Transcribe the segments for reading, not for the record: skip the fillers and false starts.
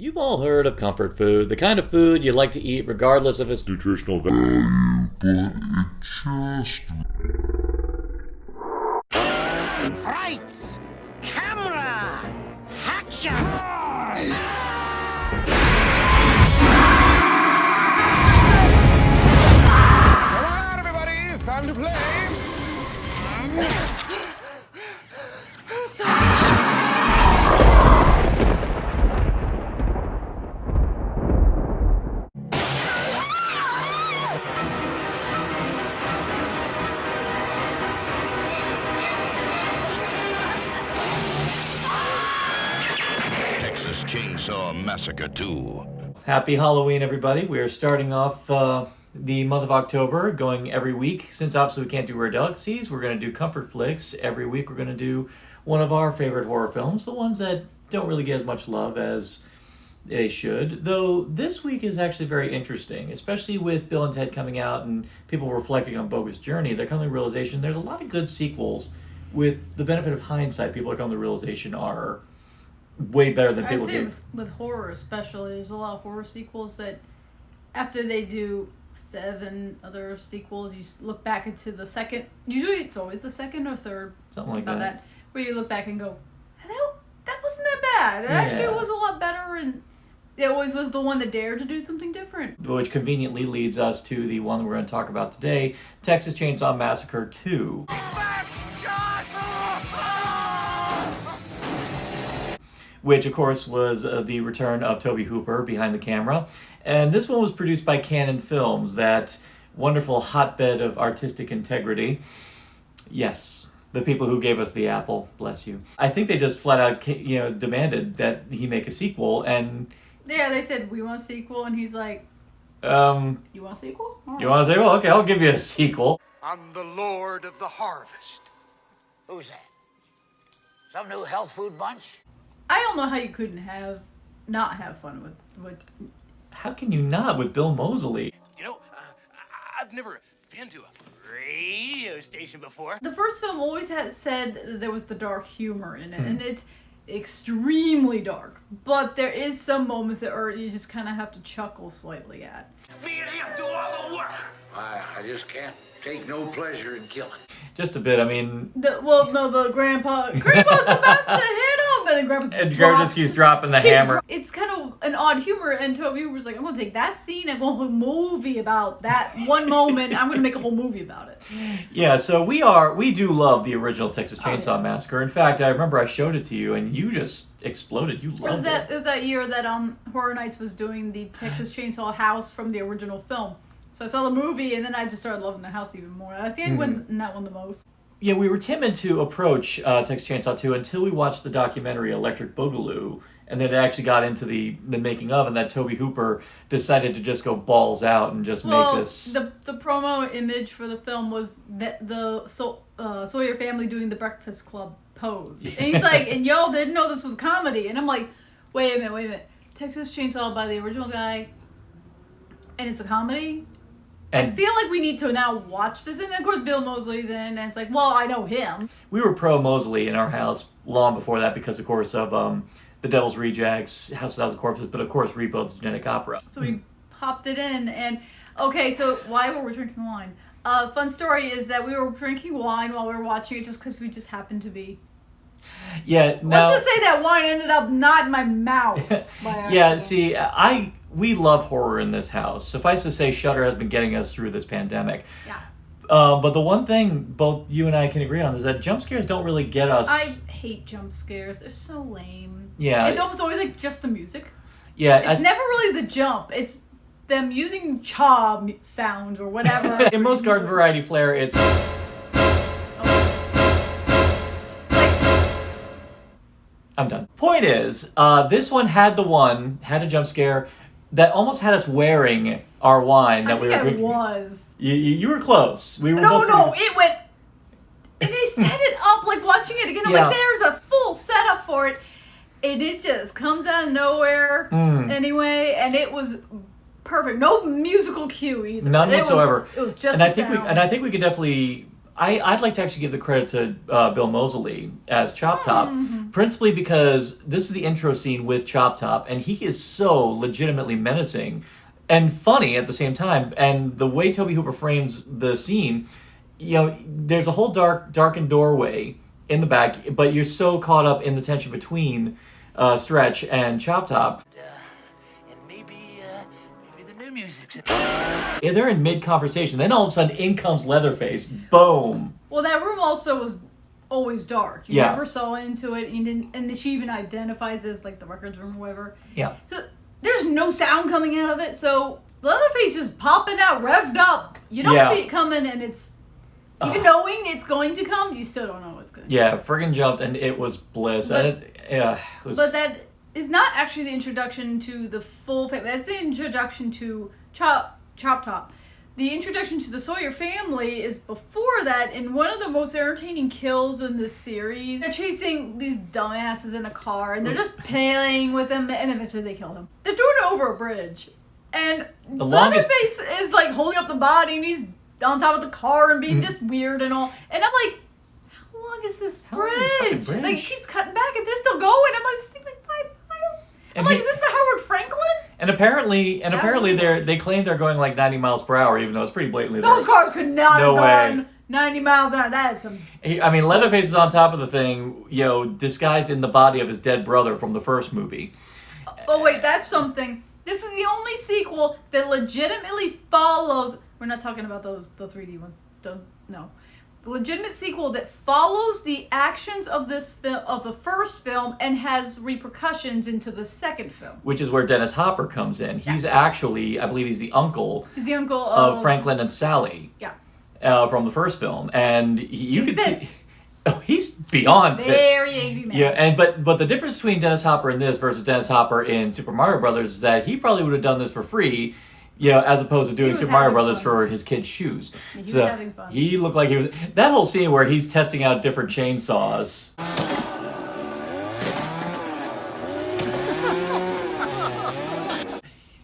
You've all heard of comfort food, the kind of food you like to eat regardless of its nutritional value, but it just... Frights! Camera! Action! Come on, everybody! It's time to play! I'm sorry. Texas Chainsaw Massacre 2. Happy Halloween, everybody. We are starting off the month of October, going every week. Since obviously we can't do rare delicacies, we're going to do comfort flicks. Every week we're going to do one of our favorite horror films, the ones that don't really get as much love as they should. Though this week is actually very interesting, especially with Bill and Ted coming out and people reflecting on Bogus Journey. They're coming to the realization there's a lot of good sequels. With the benefit of hindsight, people are coming to the realization are way better than people do. With horror especially, there's a lot of horror sequels that after they do 7 other sequels, you look back into the second, usually it's always the second or third, Something like that. Where you look back and go, that wasn't that bad. It actually was a lot better, and it always was the one that dared to do something different. Which conveniently leads us to the one we're going to talk about today, Texas Chainsaw Massacre 2. Which, of course, was the return of Tobe Hooper behind the camera. And this one was produced by Cannon Films, that wonderful hotbed of artistic integrity. Yes, the people who gave us the apple, bless you. I think they just flat out, demanded that he make a sequel, and... Yeah, they said, we want a sequel, and he's like, you want a sequel? Right. You want a sequel? Okay, I'll give you a sequel. I'm the Lord of the Harvest. Who's that? Some new health food bunch? I don't know how you couldn't not have fun with How can you not with Bill Moseley? You know, I've never been to a radio station before. The first film always said that there was the dark humor in it, and it's extremely dark. But there is some moments that you just kind of have to chuckle slightly at. Me and him do all the work. I just can't take no pleasure in killing. Just a bit, I mean... The grandpa's the best to hit him, and then Grandpa just keeps dropping the hammer. It's kind of an odd humor, and Tobe Hooper's like, I'm going to take that scene and go a whole movie about that one moment. I'm going to make a whole movie about it. Yeah, so we do love the original Texas Chainsaw Massacre. In fact, I remember I showed it to you, and you just exploded. You loved it. It was that year that Horror Nights was doing the Texas Chainsaw house from the original film. So I saw the movie, and then I just started loving the house even more. I think I went in that one the most. Yeah, we were timid to approach Texas Chainsaw 2 until we watched the documentary Electric Boogaloo, and then it actually got into the making of, and that Tobe Hooper decided to just go balls out and just make this... The promo image for the film was the Sawyer family doing the Breakfast Club pose. And he's like, and y'all didn't know this was comedy. And I'm like, wait a minute. Texas Chainsaw by the original guy, and it's a comedy? And I feel like we need to now watch this. And of course, Bill Moseley's in, and it's like, well, I know him. We were pro Moseley in our house long before that because, of course, of The Devil's Rejects, House of Thousand Corpses, but, of course, Reboot's Genetic Opera. So we popped it in, and, okay, so why were we drinking wine? Fun story is that we were drinking wine while we were watching it just because we just happened to be... Yeah, now... Let's just say that wine ended up not in my mouth. Yeah, see, we love horror in this house. Suffice to say, Shudder has been getting us through this pandemic. Yeah. But the one thing both you and I can agree on is that jump scares don't really get us... I hate jump scares. They're so lame. Yeah. It's almost always like just the music. Yeah. It's never really the jump. It's them using chaw sound or whatever. In most garden variety flair, it's... I'm done. Point is, this one had a jump scare that almost had us wearing our wine that we were drinking. Was. You were close. We were it went... And they set it up, like, watching it again. I'm like, there's a full setup for it. And it just comes out of nowhere anyway. And it was perfect. No musical cue either. None whatsoever. It was just and I think we could definitely... I'd like to actually give the credit to Bill Moseley as Chop Top, principally because this is the intro scene with Chop Top, and he is so legitimately menacing and funny at the same time. And the way Tobe Hooper frames the scene, there's a whole darkened doorway in the back, but you're so caught up in the tension between Stretch and Chop Top. And maybe the new music's... Yeah, they're in mid-conversation. Then all of a sudden, in comes Leatherface. Boom. Well, that room also was always dark. You Yeah. never saw into it. You didn't, and she even identifies as like the records room or whatever. Yeah. So there's no sound coming out of it. So Leatherface just popping out, revved up. You don't Yeah. see it coming, and it's even knowing it's going to come, you still don't know what's going to. Yeah, friggin' jumped, and it was bliss. But- It was... But that is not actually the introduction to the full family. That's the introduction to Chop Top. The introduction to the Sawyer family is before that, in one of the most entertaining kills in this series. They're chasing these dumbasses in a car, and they're just playing with them, and eventually they kill them. They're doing it over a bridge. And The longest- Leatherface is like holding up the body, and he's on top of the car and being just weird and all. And I'm like, how long is this How long is this fucking bridge? bridge? Like, it keeps cutting back, and they're still going. I'm like, this thing like 5 miles. And I'm like, he- is this the Howard Franklin? And apparently they claim they're going like 90 miles per hour, even though it's pretty blatantly there. Those cars could not No have way. gone 90 miles an hour. That's some. Leatherface is on top of the thing, disguised in the body of his dead brother from the first movie. Oh wait, that's something. This is the only sequel that legitimately follows. We're not talking about the 3D ones. No. The legitimate sequel that follows the actions of the first film and has repercussions into the second film. Which is where Dennis Hopper comes in. He's actually, I believe he's the uncle He's the uncle of Franklin and Sally. Yeah. From the first film. And you He's can see... pissed. Oh, he's beyond it. Very angry man. Yeah, and but the difference between Dennis Hopper in this versus Dennis Hopper in Super Mario Brothers is that he probably would have done this for free, as opposed to doing was Super Mario having Brothers fun. for his kids' shoes. He was having fun. He looked like he was... That whole scene where he's testing out different chainsaws.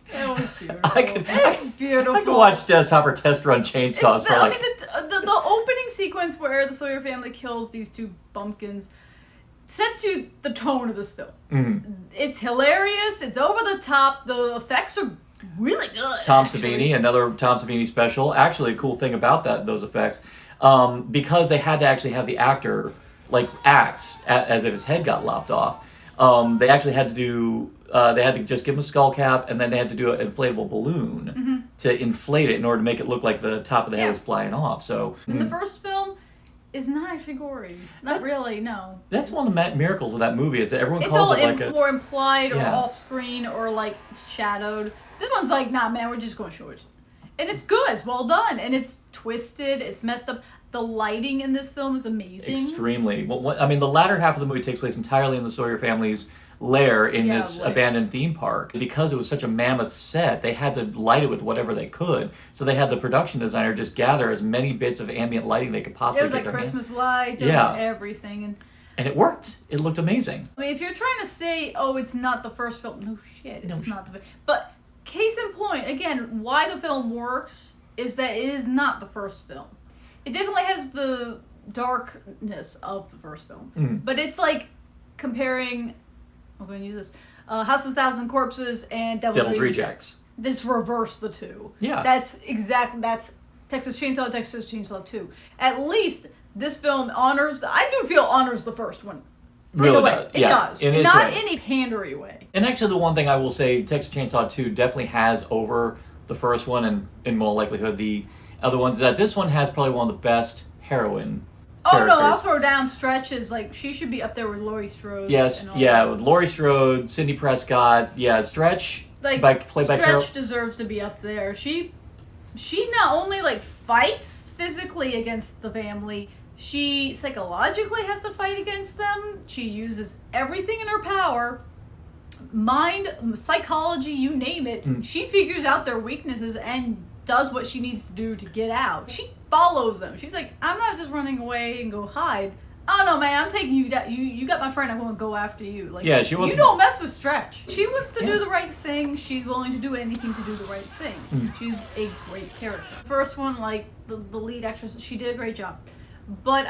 It was beautiful. It's beautiful. I could watch Dennis Hopper test run chainsaws for like... the opening sequence where the Sawyer family kills these two bumpkins sets you the tone of this film. Mm-hmm. It's hilarious. It's over the top. The effects are really good. Tom actually. Savini, another Tom Savini special. Actually, a cool thing about those effects, because they had to actually have the actor act as if his head got lopped off. They actually had to do. They had to just give him a skull cap, and then they had to do an inflatable balloon to inflate it in order to make it look like the top of the head was flying off. So In the first film, is not actually gory. Not really. No. that's one of the miracles of that movie is that everyone It's calls all it like a... more implied or Yeah. off screen or like shadowed. This one's like, nah, man, we're just going to show it. And it's good. It's well done. And it's twisted. It's messed up. The lighting in this film is amazing. Extremely. The latter half of the movie takes place entirely in the Sawyer family's lair in this abandoned theme park. Because it was such a mammoth set, they had to light it with whatever they could. So they had the production designer just gather as many bits of ambient lighting they could possibly It was get like their hand- Christmas lights. It Yeah. was everything. And it worked. It looked amazing. I mean, if you're trying to say, oh, it's not the first film, no shit, it's not the... But case in point, again, why the film works is that it is not the first film. It definitely has the darkness of the first film. But it's like comparing... I'm going to use this. House of 1,000 Corpses and Devil's Rejects. Just reverse the two. Yeah. That's Texas Chainsaw 2. At least this film honors the first one. Really in a way. does. It Yeah, does. in its Not way. in a pandery way. And actually, the one thing I will say, Texas Chainsaw 2 definitely has over the first one, and in more likelihood the other ones, is that this one has probably one of the best heroine Oh characters. no, I'll throw down Stretches. Like, she should be up there with Laurie Strode. Yes, and all yeah, that. with Laurie Strode, Sidney Prescott, Stretch, Like, played by Carol. Stretch deserves to be up there. She not only like fights physically against the family, she psychologically has to fight against them. She uses everything in her power, mind, psychology, you name it. She figures out their weaknesses and does what she needs to do to get out. She follows them. She's like, I'm not just running away and go hide. Oh no, man! I'm taking you down. You got my friend. I'm gonna go after you. Like, Yeah, she wasn't- You don't mess with Stretch. She wants to do the right thing. She's willing to do anything to do the right thing. She's a great character. First one, like the lead actress, she did a great job. But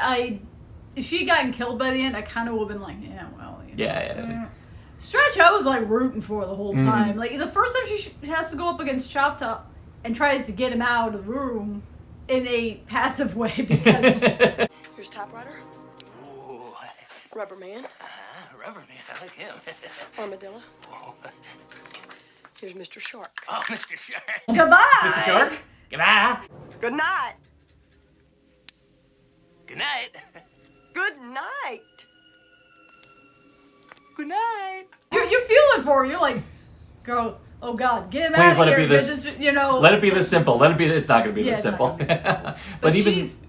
if she had gotten killed by the end, I kind of would have been like, yeah, well. You know, Yeah. Stretch, I was like rooting for the whole time. Like the first time she has to go up against Chop Top and tries to get him out of the room in a passive way because Here's Top Rider, Ooh. Rubber Man, Rubber man, I like him. Armadillo. Here's Mr. Shark. Oh, Mr. Shark. goodbye. Mr. Shark? Goodbye. Good night. Good night. Good night. Good night. You're feeling for her. You're like, girl, oh God, get him out Please of let here. it be this. Just, you know, Let it be this simple. Let it be. It's not going to be Yeah, this it's not simple. gonna be this simple. but she's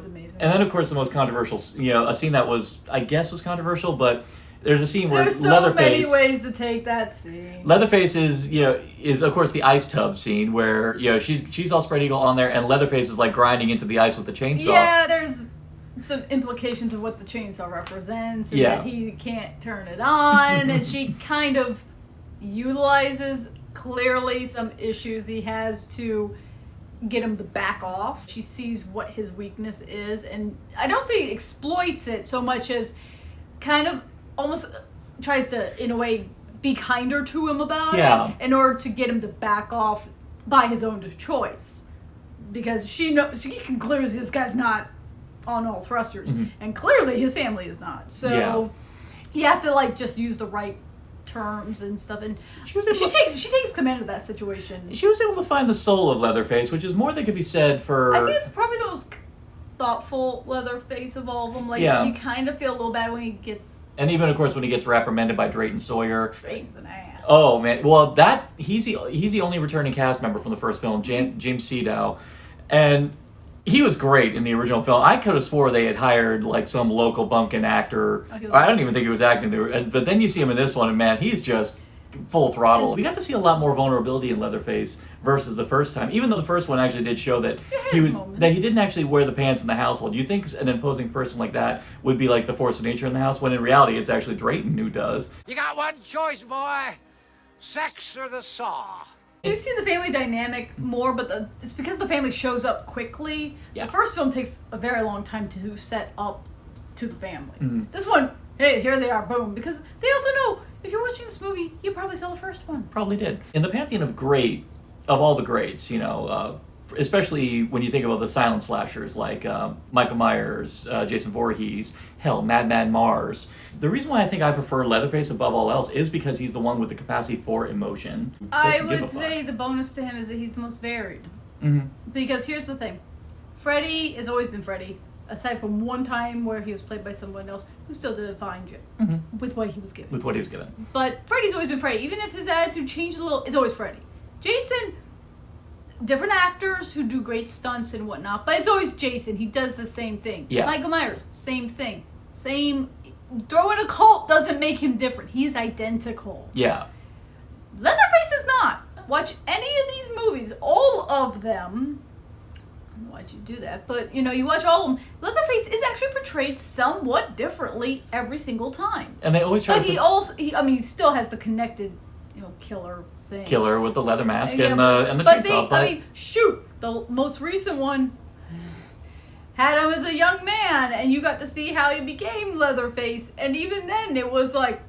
amazing. And then, of course, the most controversial, a scene that I guess was controversial, but there's a scene where There's so Leatherface. many ways to take that scene. Leatherface is of course the ice tub scene where she's all spread eagle on there, and Leatherface is like grinding into the ice with the chainsaw. Yeah, there's some implications of what the chainsaw represents, and that he can't turn it on, and she kind of utilizes clearly some issues he has to get him to back off. She sees what his weakness is, and I don't say exploits it so much as kind of almost tries to, in a way, be kinder to him about it in order to get him to back off by his own choice. Because she can clearly see this guy's not on all thrusters, and clearly his family is not. So you have to just use the right terms and stuff, and she takes command of that situation. She was able to find the soul of Leatherface, which is more than could be said for. I think it's probably the most thoughtful Leatherface of all of them. You kind of feel a little bad when he gets. And even, of course, when he gets reprimanded by Drayton Sawyer. Drayton's an ass. Oh man, well he's the only returning cast member from the first film, James Sedow, and he was great in the original film. I could have swore they had hired some local bumpkin actor. I don't even think he was acting there, but then you see him in this one, and man, he's just full throttle. We got to see a lot more vulnerability in Leatherface versus the first time, even though the first one actually did show that he didn't actually wear the pants in the household. You'd think an imposing person like that would be like the force of nature in the house, when in reality it's actually Drayton who does. You got one choice, boy. Sex or the saw. You see the family dynamic more, but it's because the family shows up quickly. Yeah. The first film takes a very long time to set up to the family. This one, hey, here they are, boom. Because they also know, if you're watching this movie, you probably saw the first one. Probably did. In the pantheon of all the greats, especially when you think about the silent slashers like Michael Myers, Jason Voorhees, hell, Madman Mars. The reason why I think I prefer Leatherface above all else is because he's the one with the capacity for emotion. I would say the bonus to him is that he's the most varied. Because here's the thing. Freddy has always been Freddy, aside from one time where he was played by someone else who still did a fine job with what he was given. But Freddy's always been Freddy. Even if his attitude changed a little, it's always Freddy. Jason, different actors who do great stunts and whatnot, but it's always Jason. He does the same thing. Yeah. Michael Myers, same thing. Throwing a cult doesn't make him different. He's identical. Yeah. Leatherface is not. Watch any of these movies, all of them. I don't know why'd you do that, but you watch all of them. Leatherface is actually portrayed somewhat differently every single time. And they always try But he still has the connected, killer thing. Killer with the leather mask and the but chainsaw. shoot, the most recent one had him as a young man, and you got to see how he became Leatherface, and even then it was like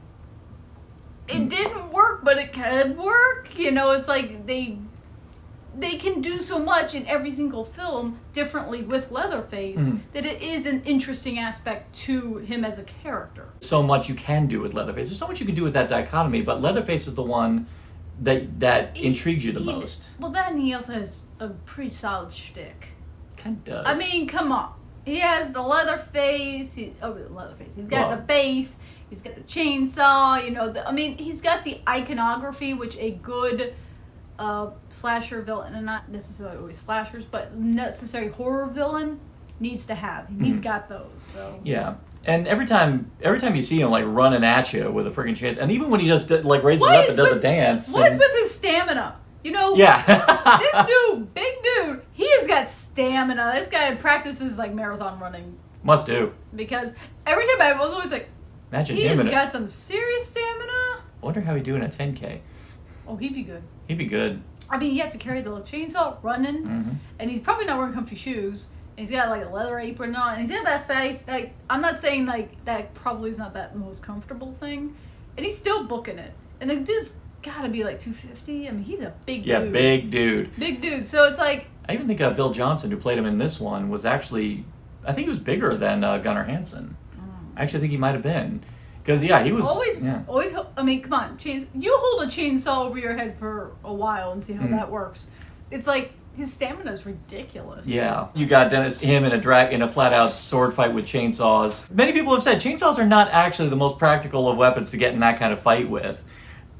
it didn't work, but it could work. It's like they can do so much in every single film differently with Leatherface that it is an interesting aspect to him as a character. So much you can do with Leatherface. There's so much you can do with that dichotomy, but Leatherface is the one that intrigues you the most. Well, then he also has a pretty solid shtick. Kind of does. I mean, come on. He has the Leatherface. Leatherface. He's got the bass. He's got the chainsaw. He's got the iconography, which a good slasher villain, and not necessarily always slashers, but necessary horror villain needs to have. He's got those. So yeah. And every time you see him running at you with a freaking chance, and even when he just raises up and does a dance. What's with his stamina? Yeah. This dude, big dude, he has got stamina. This guy practices marathon running. Must do. Because every time I was always like, imagine he him has in got some serious stamina. I wonder how he'd do in a 10K. Oh, he'd be good. He'd be good. I mean, you have to carry the chainsaw running, and he's probably not wearing comfy shoes. And he's got like a leather apron on, and he's got that face. Like, I'm not saying like that probably is not that most comfortable thing, and he's still booking it. And the dude's gotta be like 250. I mean, he's a big dude. Yeah, big dude. Big dude. So it's like, I even think Bill Johnson, who played him in this one, was actually, I think he was bigger than Gunnar Hansen. I actually think he might have been. Because, yeah, he was... always, yeah. I mean, come on. You hold a chainsaw over your head for a while and see how that works. It's like, his stamina is ridiculous. Yeah. You got him in a flat-out sword fight with chainsaws. Many people have said chainsaws are not actually the most practical of weapons to get in that kind of fight with.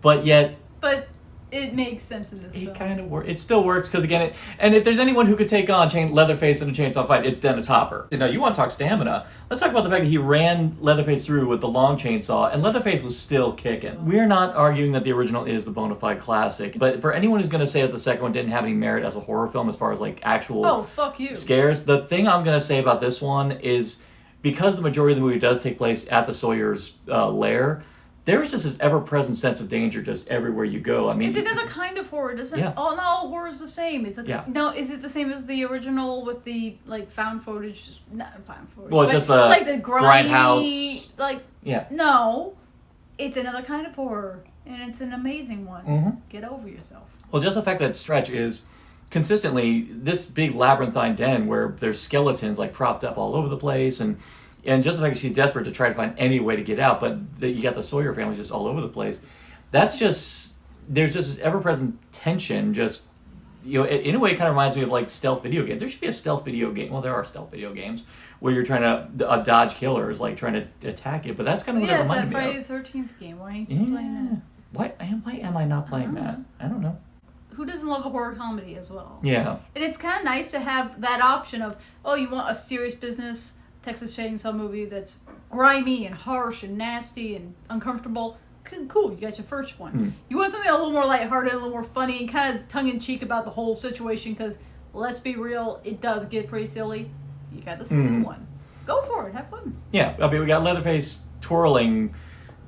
But yet... But it makes sense in this film. It kind of works. It still works because, again, and if there's anyone who could take on Leatherface in a chainsaw fight, it's Dennis Hopper. You know, you want to talk stamina. Let's talk about the fact that he ran Leatherface through with the long chainsaw, and Leatherface was still kicking. We're not arguing that the original is the bona fide classic, but for anyone who's going to say that the second one didn't have any merit as a horror film as far as, like, actual fuck you. scares, the thing I'm going to say about this one is because the majority of the movie does take place at the Sawyer's lair, there is just this ever-present sense of danger just everywhere you go. I mean, it's another kind of horror, doesn't? Yeah. Oh, not all horror is the same. Is it? Yeah. No, is it the same as the original with the like found footage? Not found footage. Well, but, just the like the grimy, grindhouse. like yeah. no, it's another kind of horror, and it's an amazing one. Mm-hmm. Get over yourself. Well, just the fact that Stretch is consistently this big labyrinthine den where there's skeletons like propped up all over the place, and just the fact that she's desperate to try to find any way to get out, but you got the Sawyer family just all over the place. That's just, there's just this ever-present tension. Just, you know, in a way, it kind of reminds me of like stealth video games. There should be a stealth video game. Well, there are stealth video games where you're trying to dodge killers, like trying to attack it. But that's kind of what it reminded me of. Friday the 13th game. Why ain't you playing that? Why am I not playing that? I don't know. Who doesn't love a horror comedy as well? Yeah. And it's kind of nice to have that option of, oh, you want a serious business Texas Chainsaw movie that's grimy and harsh and nasty and uncomfortable. Cool, you got your first one. You want something a little more lighthearted, a little more funny, and kind of tongue-in-cheek about the whole situation, because, let's be real, it does get pretty silly. You got the second one. Go for it, have fun. Yeah, I mean, we got Leatherface twirling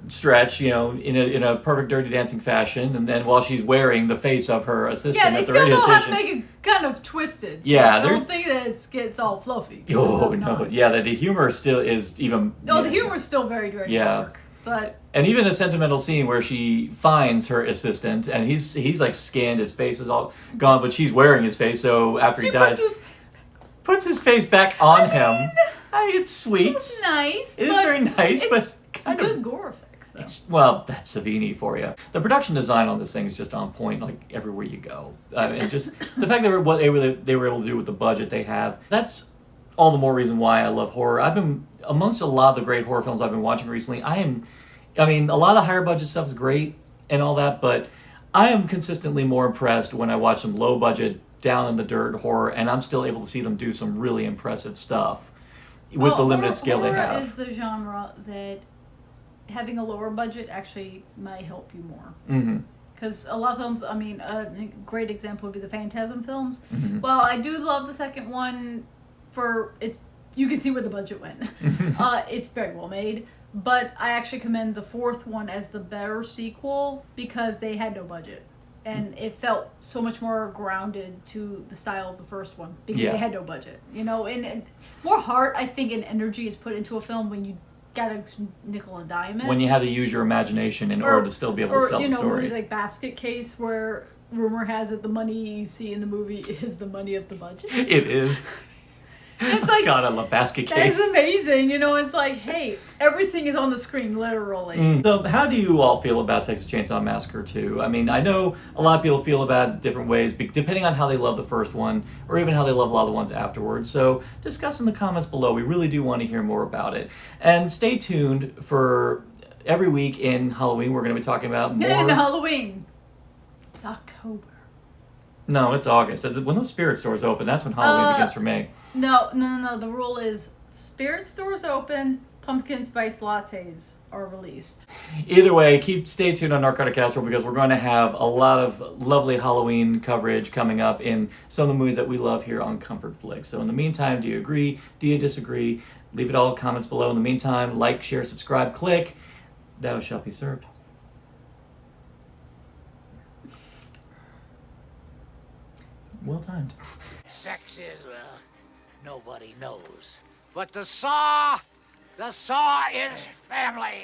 Stretch, you know, in a perfect Dirty Dancing fashion, and then while she's wearing the face of her assistant Yeah, they at the still radio know how to station. make it kind of twisted. So Yeah, don't think that it gets all fluffy. Oh, It's no. not. Yeah, the humor still is even... No, the humor's still very, very dark. But... And even a sentimental scene where she finds her assistant, and he's like scanned, his face is all gone, but she's wearing his face, so after he dies... Puts his face back on him. It's sweet. It's nice. It is very nice, but... Some good gore effects, though. Well, that's Savini for you. The production design on this thing is just on point, like everywhere you go. And just the fact that what they were able to do with the budget they have, that's all the more reason why I love horror. I've been, amongst a lot of the great horror films I've been watching recently, I mean, a lot of the higher budget stuff is great and all that, but I am consistently more impressed when I watch some low budget, down in the dirt horror, and I'm still able to see them do some really impressive stuff with the limited scale they have. Horror is the genre that having a lower budget actually might help you more. Because a lot of films, I mean, a great example would be the Phantasm films. Well, I do love the second one for you can see where the budget went. It's very well made. But I actually commend the fourth one as the better sequel because they had no budget. And it felt so much more grounded to the style of the first one because they had no budget. You know, and more heart, I think, and energy is put into a film when you got a nickel and dime it. When you have to use your imagination in order to still be able to sell the story. Movies like Basket Case where rumor has it the money you see in the movie is the money of the budget. It is. It's like, God, I love Basket that Case. is amazing. You know, it's like, hey, everything is on the screen, literally. So how do you all feel about Texas Chainsaw Massacre 2? I mean, I know a lot of people feel about it different ways, depending on how they love the first one, or even how they love a lot of the ones afterwards. So discuss in the comments below. We really do want to hear more about it. And stay tuned for every week in Halloween. We're going to be talking about more... And Halloween. It's October. No, it's August. When those spirit stores open, that's when Halloween begins for me. No. The rule is spirit stores open, pumpkin spice lattes are released. Either way, stay tuned on Narcotic Casserole because we're going to have a lot of lovely Halloween coverage coming up in some of the movies that we love here on Comfort Flicks. So in the meantime, do you agree? Do you disagree? Leave it all in the comments below. In the meantime, like, share, subscribe, click. Thou shalt be served. Well timed. Sex is, well, nobody knows. But the Saw is family.